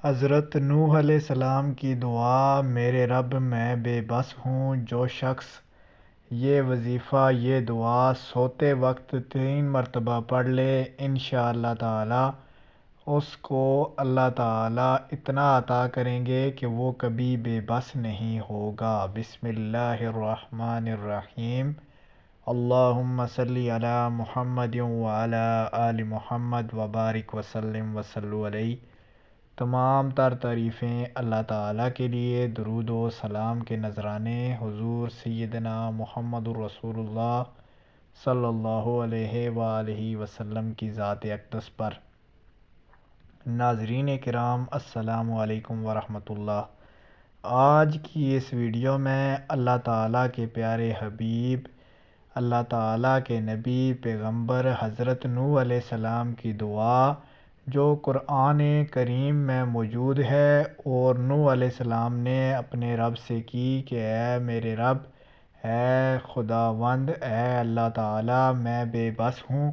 حضرت نوح علیہ السلام کی دعا: میرے رب میں بے بس ہوں۔ جو شخص یہ وظیفہ، یہ دعا سوتے وقت 3 مرتبہ پڑھ لے، انشاءاللہ تعالی اس کو اللہ تعالی اتنا عطا کریں گے کہ وہ کبھی بے بس نہیں ہوگا۔ بسم اللہ الرحمن الرحیم۔ اللہم صلی علی محمد وعلی آل محمد وبارک وسلم وصلوا علیہ۔ تمام تر تعریفیں اللہ تعالیٰ کے لیے، درود و سلام کے نذرانے حضور سیدنا محمد الرسول اللہ صلی اللہ علیہ وآلہ وسلم کی ذات اقدس پر۔ ناظرین کرام، السلام علیکم ورحمۃ اللہ۔ آج کی اس ویڈیو میں اللہ تعالیٰ کے پیارے حبیب، اللہ تعالیٰ کے نبی پیغمبر حضرت نوح علیہ السلام کی دعا جو قرآن کریم میں موجود ہے، اور نوح علیہ السلام نے اپنے رب سے کی کہ اے میرے رب، اے خداوند، اے اللہ تعالیٰ، میں بے بس ہوں،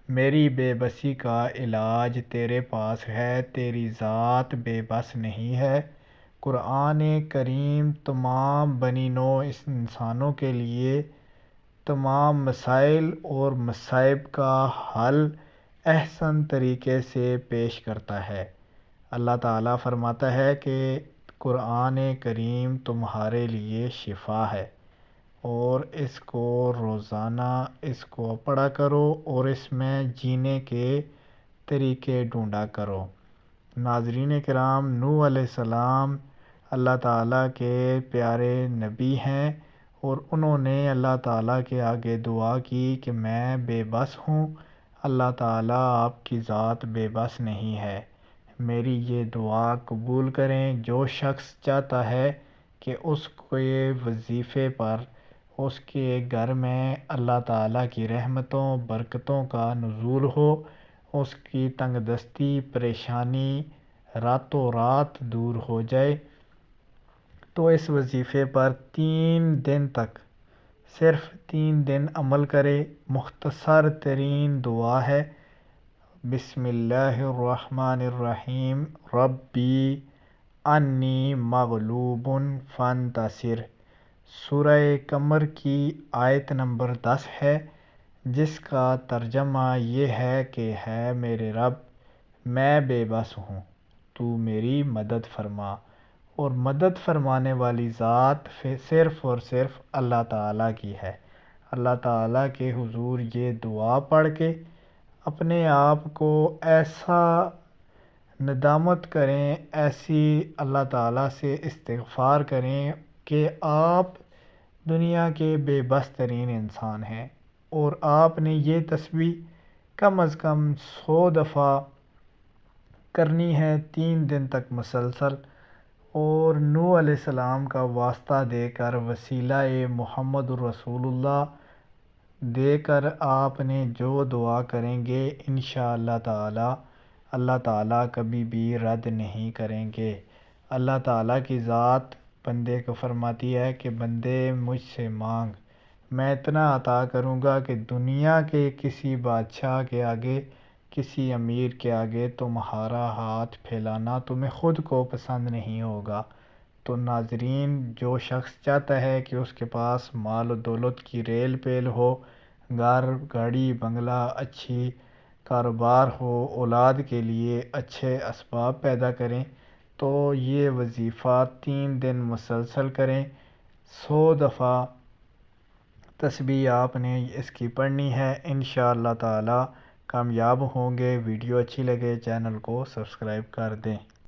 میری بے بسی کا علاج تیرے پاس ہے، تیری ذات بے بس نہیں ہے۔ قرآن کریم تمام بنی نوع انسانوں کے لیے تمام مسائل اور مصائب کا حل احسن طریقے سے پیش کرتا ہے۔ اللہ تعالیٰ فرماتا ہے کہ قرآن کریم تمہارے لیے شفا ہے، اور اس کو روزانہ اس کو پڑھا کرو اور اس میں جینے کے طریقے ڈھونڈا کرو۔ ناظرین کرام، نوح علیہ السلام اللہ تعالیٰ کے پیارے نبی ہیں، اور انہوں نے اللہ تعالیٰ کے آگے دعا کی کہ میں بے بس ہوں، اللہ تعالیٰ آپ کی ذات بے بس نہیں ہے، میری یہ دعا قبول کریں۔ جو شخص چاہتا ہے کہ اس کے وظیفے پر اس کے گھر میں اللہ تعالیٰ کی رحمتوں برکتوں کا نزول ہو، اس کی تنگ دستی پریشانی راتوں رات دور ہو جائے، تو اس وظیفے پر 3 دن تک، صرف 3 دن عمل کرے۔ مختصر ترین دعا ہے، بسم اللہ الرحمن الرحیم، ربی انی مغلوب فانتصر۔ سورہ قمر کی آیت نمبر 10 ہے، جس کا ترجمہ یہ ہے کہ ہے میرے رب، میں بے بس ہوں، تو میری مدد فرما۔ اور مدد فرمانے والی ذات صرف اور صرف اللہ تعالیٰ کی ہے۔ اللہ تعالیٰ کے حضور یہ دعا پڑھ کے اپنے آپ کو ایسا ندامت کریں، ایسی اللہ تعالیٰ سے استغفار کریں کہ آپ دنیا کے بے بس ترین انسان ہیں، اور آپ نے یہ تسبیح کم از کم 100 دفعہ کرنی ہے 3 دن تک مسلسل، اور نوح علیہ السلام کا واسطہ دے کر، وسیلہ محمد الرسول اللہ دے کر آپ نے جو دعا کریں گے، انشاءاللہ تعالی اللہ تعالیٰ کبھی بھی رد نہیں کریں گے۔ اللہ تعالیٰ کی ذات بندے کو فرماتی ہے کہ بندے مجھ سے مانگ، میں اتنا عطا کروں گا کہ دنیا کے کسی بادشاہ کے آگے، کسی امیر کے آگے تمہارا ہاتھ پھیلانا تمہیں خود کو پسند نہیں ہوگا۔ تو ناظرین، جو شخص چاہتا ہے کہ اس کے پاس مال و دولت کی ریل پیل ہو، گھر گاڑی بنگلہ، اچھی کاروبار ہو، اولاد کے لیے اچھے اسباب پیدا کریں، تو یہ وظیفہ 3 دن مسلسل کریں۔ 100 دفعہ تسبیح آپ نے اس کی پڑھنی ہے، انشاءاللہ تعالی کامیاب ہوں گے۔ ویڈیو اچھی لگے چینل کو سبسکرائب کر دیں۔